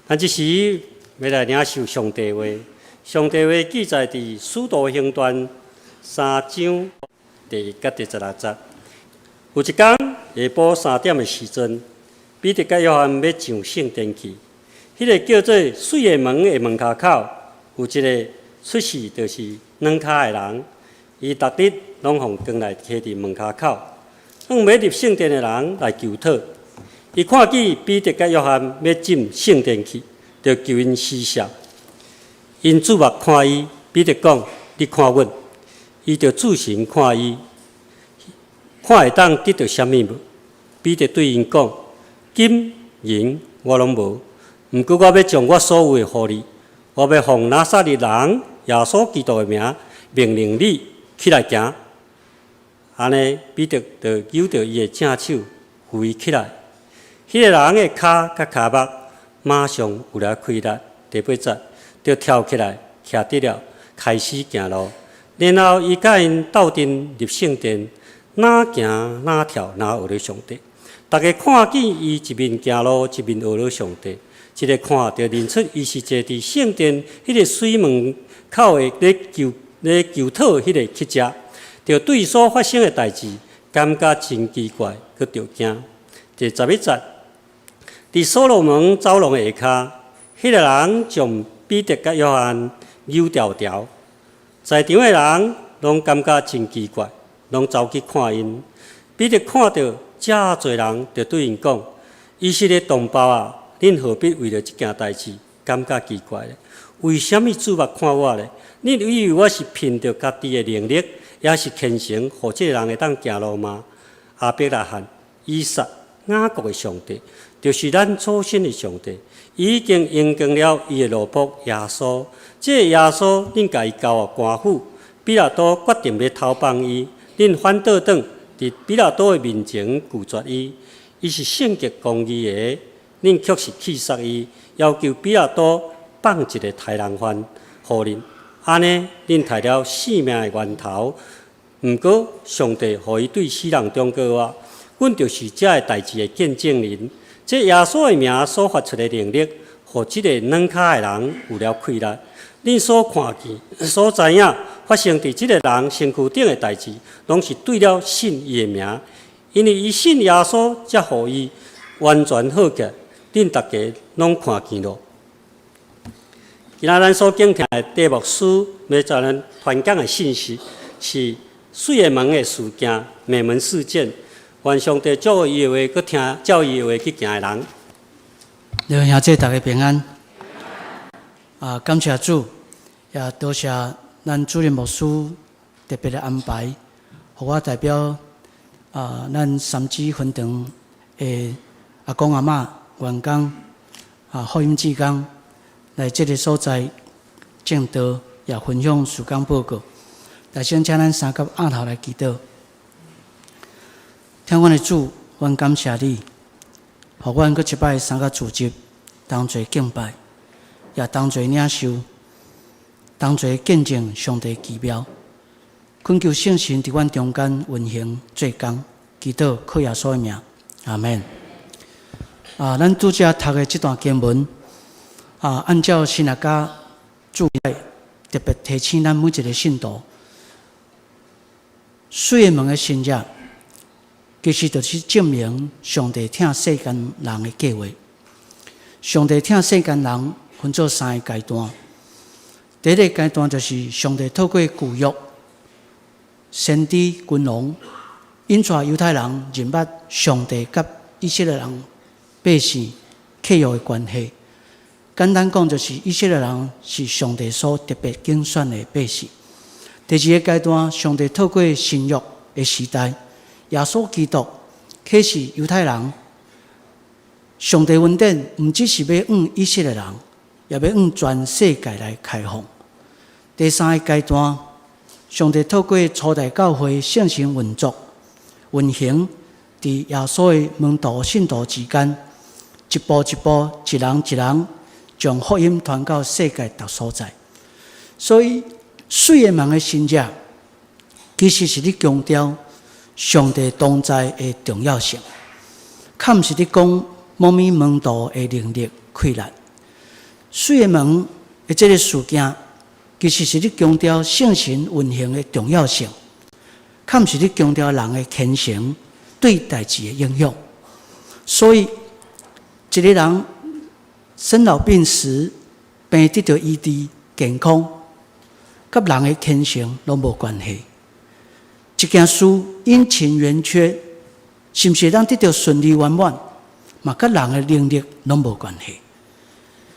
咱即时要来领受上帝话，上帝话记载伫《使徒行传》3章第1到第16节。有一天下晡3点的时阵，彼得甲约翰要上圣殿去。迄个叫做水的门的门骹口，有一个出世就是软骹的人，伊逐日拢互光来徛伫门骹口，向要入圣殿的人来求讨。伊看见彼得甲约翰要进圣殿去，就求因施舍。因注目看伊，彼得讲：“你看阮。”伊就注神看伊，看会当得到啥物无？彼得对因讲：“金银我拢无，毋过我要将我所有的互你。我要奉拿撒勒人耶稣基督的名，命令你起来行。”安尼，彼得就扭着伊的正手，扶伊起来。迄个人的骹甲骹目马上有了开力。第8节，就跳起来，徛得了，开始行路。然后伊甲因斗阵入圣殿，哪行哪跳哪学了上帝。大家看见伊一面行路，一面学了上帝。一个看就认出伊是坐伫圣殿迄个水门口的咧求讨迄个乞食，就对所发生的代志感觉真奇怪，佮着惊。第11节，伫所罗门走廊的下骹，迄个人将彼得甲约翰扭条条。在场的人拢感觉真奇怪，拢走去看因。彼得看到遮侪人，就对因讲：“以色列同胞啊，恁何必为了这件代志感觉奇怪呢？为什么注目看我呢？恁以为我是凭着家己的能力，也是虔诚，互这个人会当行路吗？亚伯拉罕、以撒、雅各的上帝，就是咱祖先的上帝，已经应验了伊的奴仆耶稣。这个耶稣，恁甲伊交予官府，比拉多决定要投放伊，恁反倒转伫比拉多的面前拒绝伊。伊是圣洁公义的，恁却是气杀伊，要求比拉多放一个杀人犯互恁。安尼，恁摕了性命的源头。毋过，上帝互伊对死人忠告我，阮就是这个代志的见证人。这耶稣的名所发出的能力，互这个软骹的人有了气力。恁所看见、所知影发生伫这个人身躯顶的代志，拢是对了信伊的名，因为伊信耶稣，才互伊完全好起来。恁大家拢看见咯。今仔咱所敬听的题目书，要在咱传讲的信息是水的门的事件、灭门事件。愿上帝祝福伊的话，佮听照伊的话去行的人。各位兄弟，大家平安。感谢主，也多谢咱主任牧师特别的安排，互我代表咱三支分堂的阿公阿嬷、员工福音志工来这个所在正道，也分享事工报告。来先请咱三甲额头来祈祷。听阮的主，阮感谢你，互阮搁一摆三甲组织同齐敬拜，也同齐领受，同齐见证上帝奇妙。恳求圣神伫阮中间运行做工，祈祷靠耶稣的名，阿门。咱拄则读的这段经文，按照新约家注解，特别提醒咱每一个信徒，水的门的信者，其实就是证明上帝疼世间人的计划。上帝疼世间人分做3个阶段。第一个阶段就是上帝透过旧约、先知、君王，引带犹太人认捌上帝甲以色列人百姓契约的关系。简单讲，就是以色列人是上帝所特别拣选的百姓。第二个阶段，上帝透过新约的时代，耶稣基督启示犹太人，上帝恩典毋只是要向以色列人，也要向全世界来开放。第三个阶段，上帝透过初代教会圣神运作、运行，伫耶稣的门徒信徒之间，一步一步、一人一人，将福音传到世界各所在。所以，水的门的信者，其实是咧强调上帝同在的重要性，较毋是咧讲某物门徒的能力、困难。水的门的这个事件，其实是咧强调圣神运行的重要性，较毋是咧强调人的虔诚对代志的影响。所以，一个人生老病死、病得到医治、健康，甲人的虔诚拢无关系。一件事阴晴圆缺，是毋是咱得到顺利圆满，嘛甲人的能力拢无关系。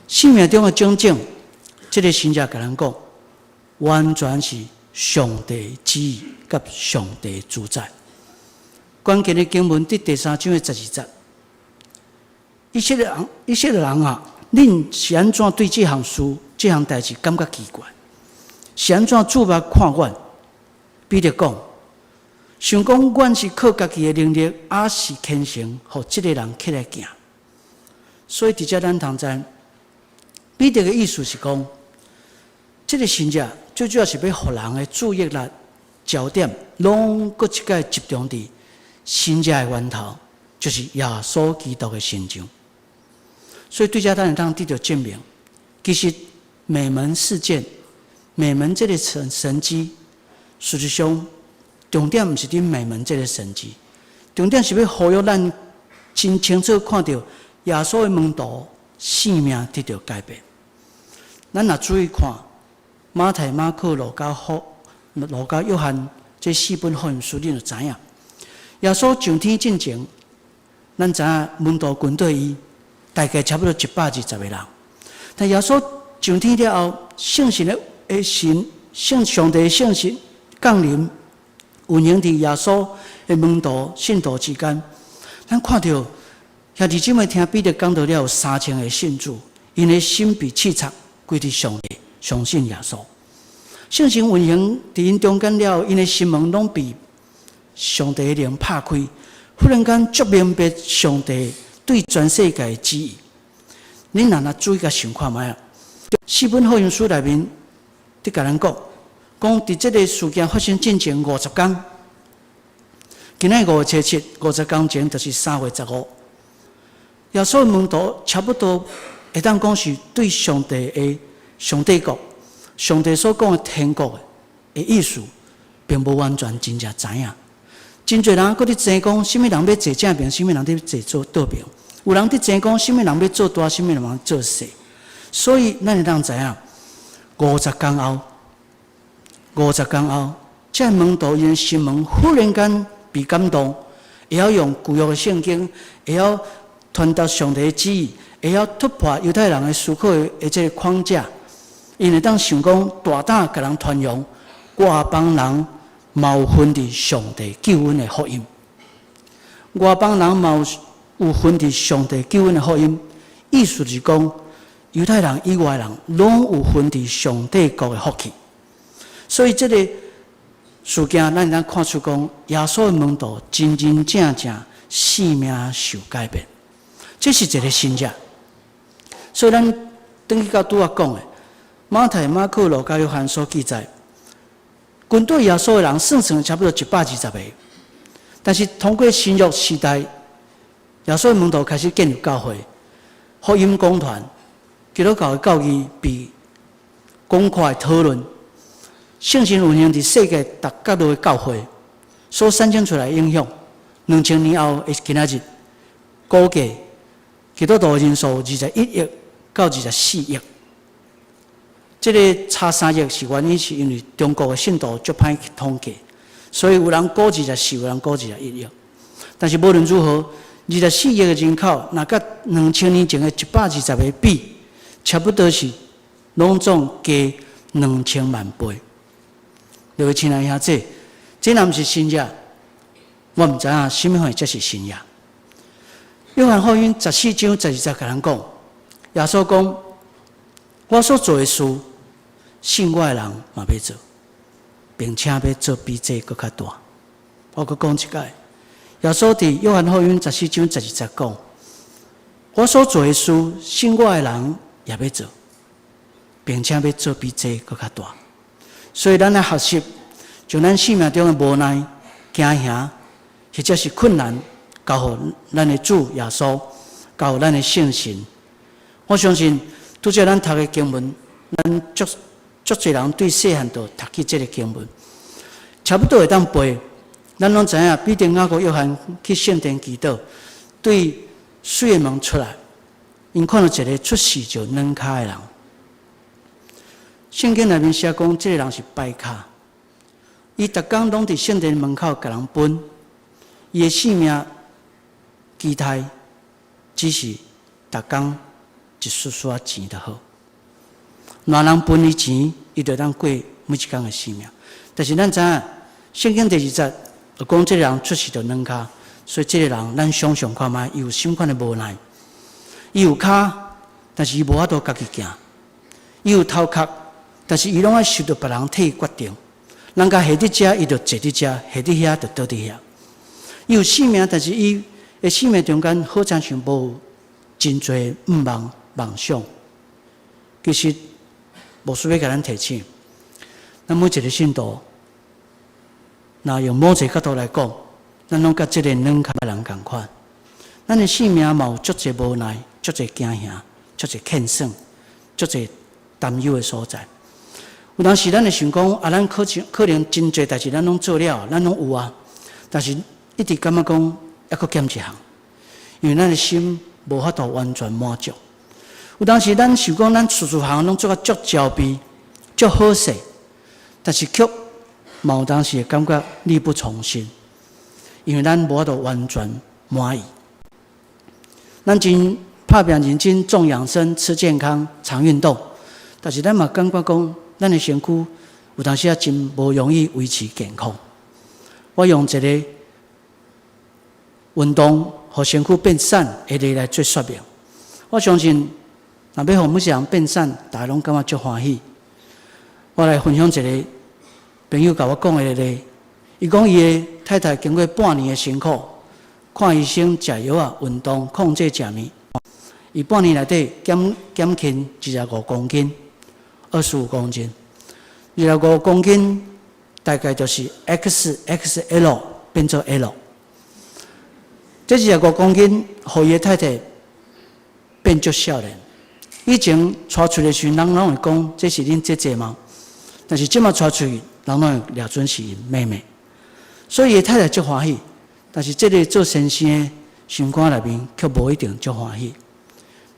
生命中的种种，这个神者甲咱讲，完全是上帝旨意甲上帝主宰。关键的经文伫第3章的12节，以色列人啊，恁是安怎对这项事、这项代志感觉奇怪？是安怎注目看阮？彼得讲，想讲阮是靠家己的能力，还是虔诚，互这个人起来行？所以伫遮咱通知。彼得的意思是讲，这个神者最主要是要互人的注意力、焦点，拢搁一概集中伫神者的源头，就是耶稣基督的身上。所以对遮咱会当得到证明，其实美门事件、美门这个神迹，实际上重点毋是伫美门这个神迹，重点是要呼吁咱真清楚看到耶稣的门徒性命得到改变。咱若注意看马太、马可、路加、约翰这4本福音书，你就知影，耶稣上天进前，咱知影门徒军队伊大概差不多120个人。但耶稣上天了后，圣神的上帝的圣神降临，运行伫耶稣的门徒信徒之间。咱看到兄弟姊妹听彼得讲到了有3000个信主，因的心被刺插。归伫上帝，相信耶稣。圣神运行伫因中间了，因的心门拢被上帝的灵拍开，忽然间足明白上帝对全世界的旨意。恁若注意甲想看卖啊？4本福音书内面，伫甲咱讲伫这个事件发生进前50天，今仔5月7日，50天前就是3月15。耶稣的门徒差不多。会当讲是对上帝的上帝国、上帝所讲的天国的意思，并无完全真正知影。真侪人搁伫争讲，什么人要坐正边，什么人要坐做倒边。有人伫争讲，什么人要做大，什么人要做小。所以咱会当知影，50天后，这门徒因心门忽然间被感动，会晓用旧约的圣经，会晓传达上帝的旨意。会晓突破犹太人的思考的这个框架，因为当想讲大胆甲人传扬外邦人嘛有分伫上帝救恩的福音，外邦人嘛有分伫上帝救恩的福音，意思是讲犹太人以外人拢有分伫上帝国的福气。所以这个事件，咱看出讲耶稣的门徒真真正正性命受改变，这是一个新者。所以，咱等于到拄仔讲的，马太、马可、路加、约翰所记载，军队耶稣的人算算差不多120个，但是通过新约时代，耶稣的门徒开始建立教会，福音讲团，基督教的教义被公开讨论，圣神运行伫世界各角落的教会所产生出来的影响，2000年后的今仔日，估计基督徒人数21亿到24亿，这个差3亿是原因是因为中国的信徒足歹统计，所以有人估24，有人估21亿。但是无论如何，24亿的人口，若甲2000年前的120个比，差不多是拢总加2000万倍。各位亲爱兄弟，这若毋是新约，我毋知影什么会才是新约。约翰福音14章12节甲咱讲，耶稣讲：“我所做的事，信我的人嘛要做，并且要做比这更较大。”我阁讲一解，耶稣伫约翰福音14章12节讲：“我所做的事，信我的人也要做，并且要做比这更较大。”所以，咱来学习，从咱生命中的无奈、惊吓，或者是困难。交互咱的主耶稣，交互咱的圣神。我相信，拄则咱读的经文，咱足侪人对细汉就读起这个经文，差不多会当背。咱拢知影，彼得、雅各、约翰去圣殿祈祷，对水的门出来，因看到一个出世就软脚的人。圣经内面写讲，这个人是歹脚，伊逐工拢伫圣殿门口甲人分，伊的性命期待只是逐工一丝丝钱就好。哪人分伊钱，伊就当过每一工的性命。但是咱知影，圣经第20节讲，这个人出世就软脚，所以这个人咱想想看觅，伊有什款的无奈？伊有脚，但是伊无法度家己行；伊有头壳，但是伊拢爱受到别人替伊决定。人家下伫遮，伊就坐伫遮；下伫遐，就倒伫遐。伊有性命，但是伊的性命中间好像像无真侪梦想。其实无需要甲咱提醒，咱每一个信徒，若用某一个角度来讲，咱拢甲这个软脚的人同款。咱的性命嘛有足侪无奈，足侪惊吓，足侪欠算，足侪担忧的所在。有当时咱会想讲，咱可能真侪代志咱拢做了，咱拢有啊，但是一直感觉讲还佫欠一项，因为咱的心无法度完全满足。有当时咱想讲，咱处项拢做啊足焦逼、足好势，但是却嘛有当时会感觉力不从心，因为咱无法度完全满意。咱真拍拼认真重养生、吃健康、常运动，但是咱嘛感觉讲，咱的身躯有当时也真无容易维持健康。我用一个运动互身躯变瘦的例来做说明。我相信，若要互每一人变瘦，大家拢感觉足欢喜。我来分享一个朋友甲我讲的例，伊讲伊的太太经过半年的辛苦，看医生、食药啊、运动、控制食面，伊半年内底减轻25公斤，25公斤，25公斤大概就是 XXL 变做 L。这25公斤，互伊的太太变足少年。以前带出的时，人拢会讲这是恁姐姐嘛，但是即马带出去，人拢会掠准是因妹妹。所以伊太太足欢喜，但是这个做先生的心肝内面却无一定足欢喜。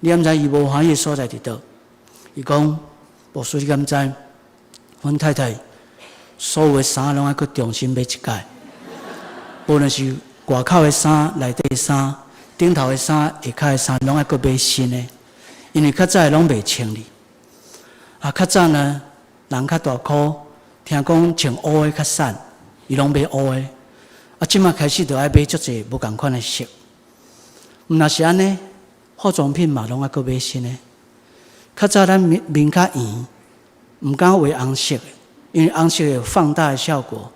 你敢知伊无欢喜的所在伫倒？伊讲，牧师，你敢知？阮太太所有的衫拢爱去重新买一届，无论是外口的衫、内底的衫、顶头的衫、下骹的衫，拢爱去买新的，因为较早拢袂清理。较早呢，人较大箍，听讲穿乌的较瘦，伊拢买乌的。即马开始就爱买足侪无共款的色。毋若是安尼，化妆品嘛拢爱去买新的。较早咱面较圆，毋敢画红色的，因为红色有放大的效果。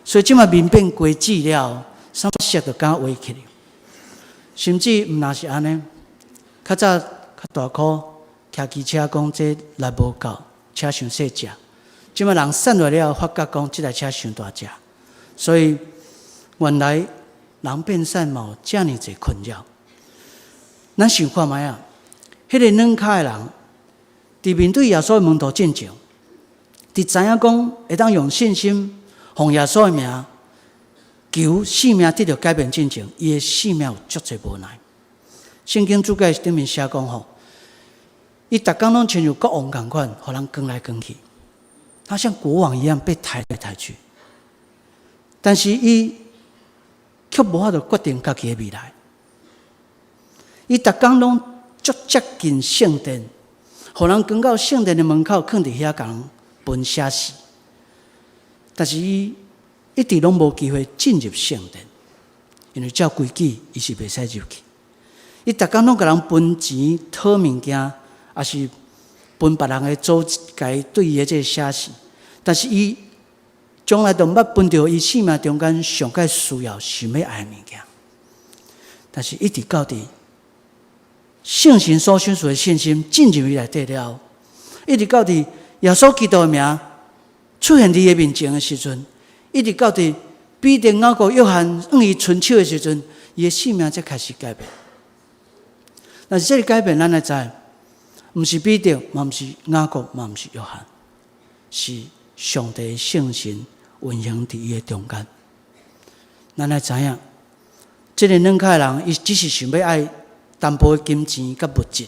所以即马面变规矩了，啥色就敢画起来。甚至毋若是安尼，较早较大箍骑机车讲这力无够，车伤细只。即马人瘦落了，发觉讲这台车伤大只，所以原来人变瘦嘛有遮尔侪困扰。咱想看觅啊，迄个软脚的人，伫面对耶稣的门徒进前，伫知影讲会当用信心奉耶稣的名求性命得到改变进前，伊的性命有足侪无奈。圣经注解顶面写讲吼，伊逐工拢亲像国王共款，互人赶来赶去，他像国王一样被抬来抬去，但是伊却无法度决定家己的未来。伊逐工拢足接近圣殿，互人赶到圣殿的门口，囥伫遐甲人分写死。但是伊一直拢无机会进入圣殿，因为照规矩，伊是袂使入去。伊逐工拢甲人分钱、讨物件，也是分别人的组织对伊的这个写死。但是伊从来都毋捌分到伊生命中间上界需要、想要爱的物件。但是一直到伫圣神所显出的信心进入伊内底了，一直到伫耶稣基督的名出现伫伊面前的时阵，一直到伫彼得、雅各、约翰往伊伸手的时阵，伊的生命才开始改变。但是这个改变，咱来知，毋是彼得，嘛毋是雅各，嘛毋是约翰，是上帝圣神运行伫伊的中间。咱爱知影，即个软脚的人，伊只是想要爱淡薄的金钱甲物质，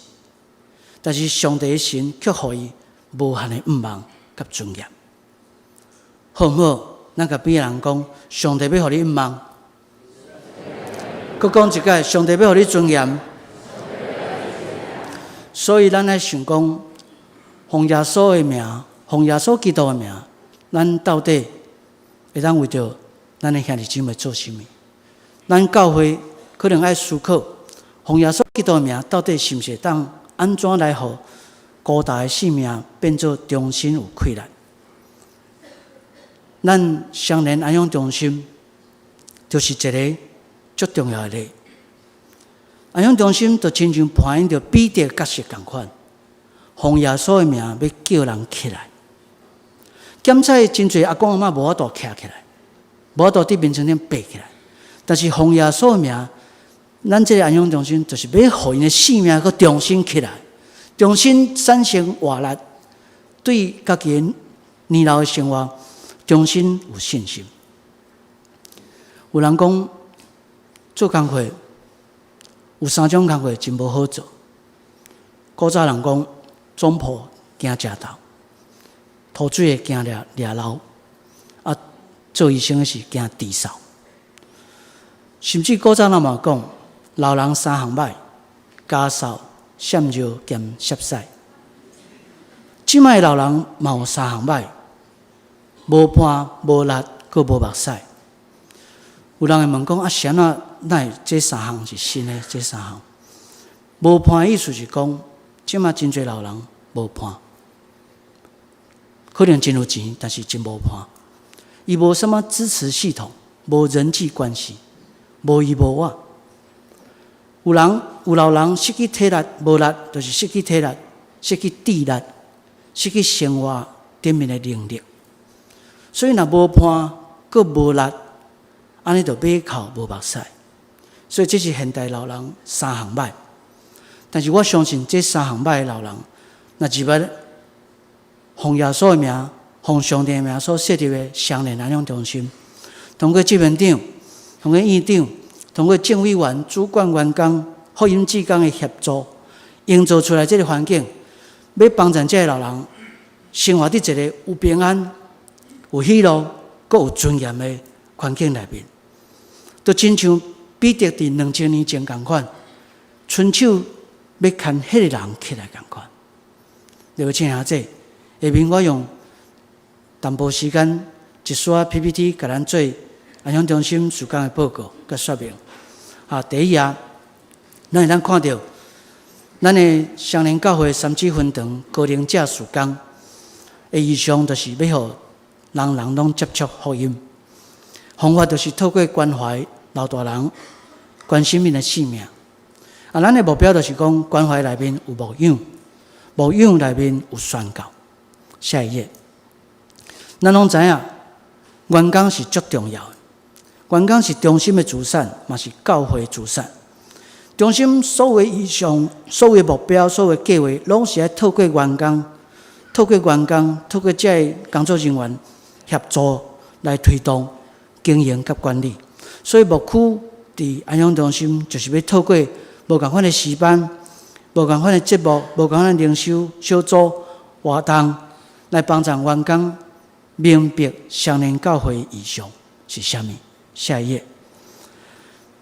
但是上帝的神却互伊无限的愿望甲尊严。好毋好？咱甲边个人讲，上帝要互你愿望。佮讲一解，上帝要互你尊严。所以咱爱想讲，奉耶稣的名，奉耶稣基督的名，咱到底会当为着咱的兄弟姊妹做甚物？咱教会可能爱思考，奉耶稣基督的名，到底是毋是当安怎来互孤大的性命变作重新有快乐？咱双联安养中心就是一个最重要的例。安养中心就亲像扮演着彼得角色同款，奉耶稣的名要叫人起来。检测真侪阿公阿嬷无法度徛起来，无法度伫面前顶爬起来，但是奉耶稣的名，咱这个安养中心就是要互因的性命佮重新起来，重新产生活力，对家己的年老的生活重新有信心。有人讲做工课有3种工课真无好做。古早人讲总铺惊食豆，吐水的惊抓老，啊，做医生的是惊治嗽。甚至古早人嘛讲，老人3项歹：咳嗽、闪热兼摄屎。即摆老人嘛有3项歹：无伴、无力，佮无目屎。有人会问讲：啊，谁哪会这3项是新的？这3项无伴的意思是讲，即摆真侪老人无伴，可能真有钱，但是真无伴。伊无什么支持系统，无人际关系，无伊无我。有老人失去体力，无力就是失去体力，失去智力，失去生活顶面的能力。所以若无伴，佮无力，安尼就马口无目屎。所以这是现代老人3项歹。但是我相信这3项歹的老人，若入要奉耶稣的名、奉上帝的名所设立的双联安养中心，通过执行长、通过院长、通过政委员、主管员工、福音志工的协助，营造出来这个环境，要帮助这些老人生活伫一个有平安、有喜乐、佮有尊严的环境内面。就亲像彼得伫2000年前同款，伸手要牵迄个人起来同款。各位亲爱者，下面我用淡薄时间一刷 PPT， 甲咱做安养中心事工的报告甲说明。第一页，咱会当看到咱的双联教会三级分堂高龄者事工的意向，就是要互人人拢接触福音。方法就是透过关怀老大人，关心因的性命。咱的目标就是讲，关怀内面有牧养，牧养内面有宣教。下一页，咱拢知影，员工是足重要的。员工是中心的资产，嘛是教会资产。中心所有意向、所有目标、所有计划，拢是要透过员工、透过这些工作人员协助来推动、经营甲管理。所以牧区伫安养中心，就是要透过无共款的时班、无共款的节目、无共款的灵修小组活动，来帮助员工明白双联教会的意向是啥物。下一页，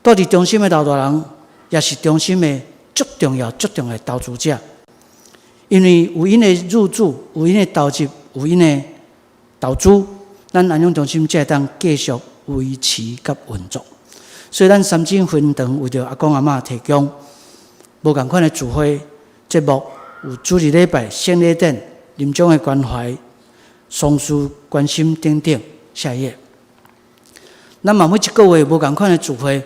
到伫中心的老大人，也是中心的足重要的投资者，因为有因的入住，有因的投入，有因的投资，咱安养中心才会当继续维持甲运作。所以咱三井分堂为着阿公阿嬷提供无共款的聚会节目，有主日礼拜、圣礼典、临终的关怀、丧事关心等等。下一页，咱嘛每一个月无共款的聚会，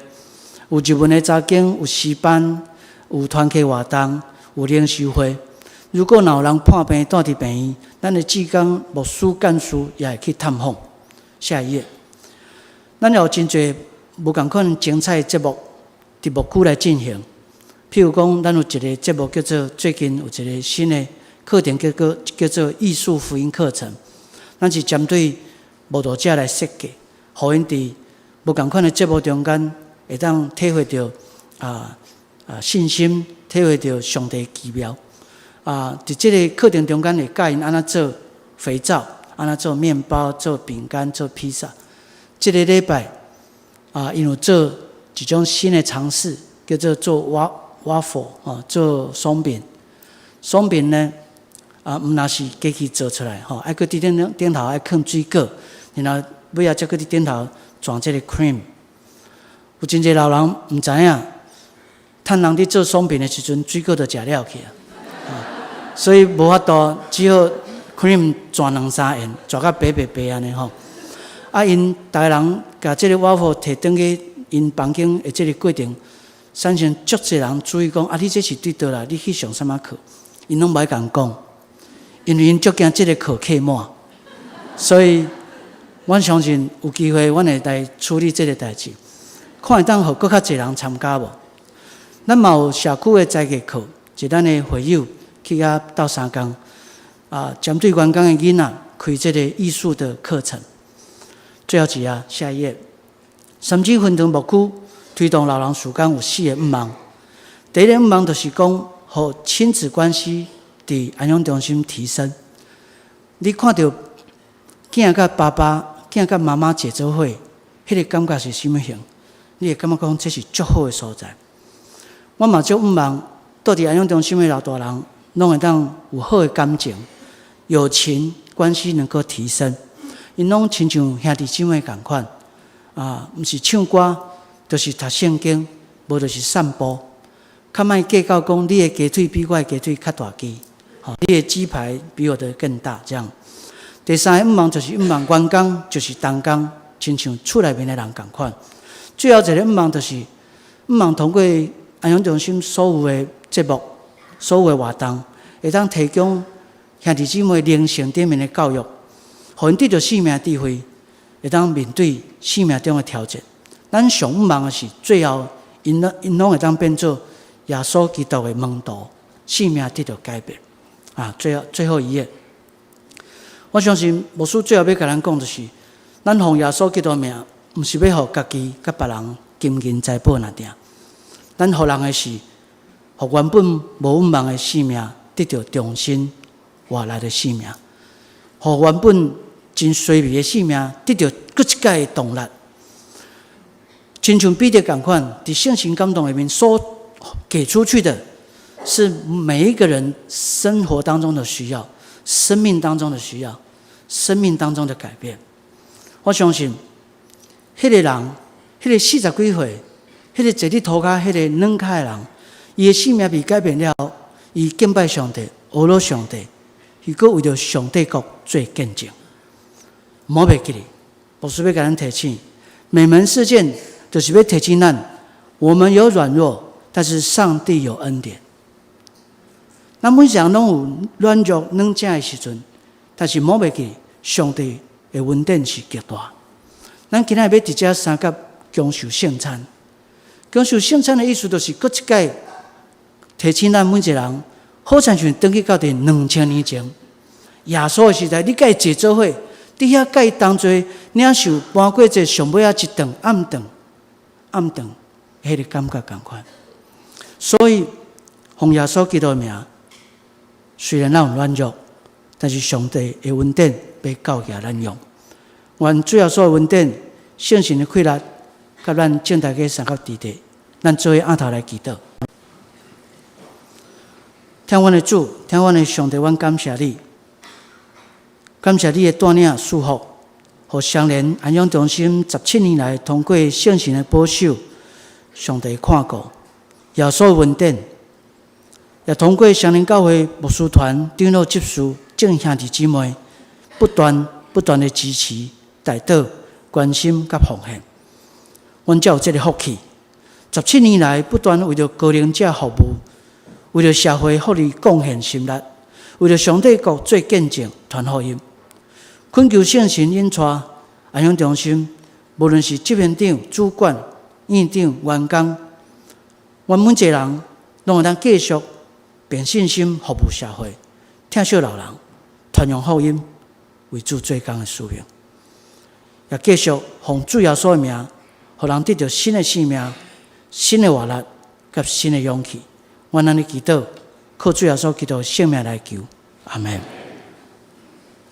有日文的早经，有诗班，有团契活动，有灵修会。如果有人破病住伫病院，咱的志工、牧师、干事也会去探访。下一页，咱有真侪无共款精彩的节目伫牧区来进行，譬如讲，咱有一个节目叫做最近有一个新的课程叫做艺术福音课程，咱是针对慕道者来设计，互因伫无共款的节目中间，会当体会到信心，体会到上帝奇妙。伫这个课程中间会教因安怎做肥皂，安怎做面包、做饼干、做披萨。这个礼拜因有做一种新的尝试，叫做waffle 做松饼。松饼呢毋若是机器做出来爱搁伫顶头爱放水果，然后尾仔才搁伫顶头装这个 cream。有真侪老人毋知影，趁人伫做松饼的时阵，水果就食了去所以无法度，只好 cream 转2-3元，转到白安尼吼。因逐个人甲这个 waffle 摕转去因房间的这个过程，产生足侪人注意讲你这是对倒啦？你去上什么课？因拢袂共讲，因为因足惊这个课客满，所以阮相信有机会，阮会来处理这个代志，看会当互更较侪人参加无？咱嘛有社区的才艺课，是咱的会友去到3工针对员工的囡仔开这个艺术的课程。最后一下一页，3级分堂牧区推动老人时间有4个愿望。第一个愿望就是讲，互亲子关系伫安养中心提升。你看到囝甲爸爸、囝甲妈妈坐做伙，迄个感觉是什么型？你会感觉讲这是足好的所在。我嘛足愿望，到伫安养中心的老大人，拢会当有好的感情，友情关系能够提升。因拢亲像兄弟姊妹共款毋是唱歌，就是读圣经，无就是散步。较莫计较讲你的鸡腿比我的鸡腿较大只，你的鸡排比我的更大，这样。第三个愿望就是愿望员工就是同工，亲像厝内面的人共款。最后一个愿望就是愿望通过安养中心所有的节目、所有的活动，会当提供兄弟姊妹灵性顶面的教育。互因得到生命智慧，会当面对生命中的挑战。咱上愿望的是，最后因拢会当变做耶稣基督的门徒，生命得到改变。最后一页，我相信牧师最后要甲咱讲就是，咱奉耶稣基督的名，毋是要互家己甲别人金银财宝那定，咱互人的是，互原本无愿望的生命得到重新活来的生命，互原本真衰微的生命得到搁一届的动力，亲像彼得同款，伫圣神感动里面所给出去的，是每一个人生活当中的需要，生命当中的需要，生命当中的改变。我相信，迄个人，迄个40几岁，迄个坐伫涂骹，迄个软脚的人，伊的生命被改变了，伊敬拜上帝，学了上帝，伊阁为着上帝国做见证。莫袂记哩，牧师要甲咱提醒，每门事件就是要提醒咱，我们有软弱，但是上帝有恩典。咱每一个人拢有软弱软正的时阵，但是莫袂记，上帝的恩典是极大。咱今仔要伫遮三甲享受圣餐，享受圣餐的意思就是搁一届提醒咱每一个人，好像像登去到伫2000年前，耶稣的时代，你甲伊坐做伙。伫遐甲伊同齐领受搬过这上尾一顿暗顿，迄个感觉同款。所以奉耶稣基督的名，虽然咱有软弱，但是上帝的恩典要教给咱用。愿最后所有恩典、圣神的快乐，甲咱正大家三角地地，咱做伙按头来祈祷。听阮的主，听阮的上帝，阮感谢你。感谢你的带领祝福，互相连安养中心17年来，通过圣神的保守，上帝看顾，耶稣的恩典，也通过相连教会牧师团、长老执事、众兄弟姊妹，不断的支持、带导、关心甲奉献，阮才有这个福气。17年来，不断为着高龄者服务，为着社会福利贡献心力，为着上帝国做见证、传福音。恳求圣神引带安养中心，无论是执行长、主管、院长、员工，阮每一个人拢会当继续凭信心服务社会，疼惜老人，传扬福音，为主做工的使命，也继续奉主耶稣的名，互人得到新的生命、新的活力、甲新的勇气。我安尼祈祷，靠主耶稣基督的性命来求，阿门。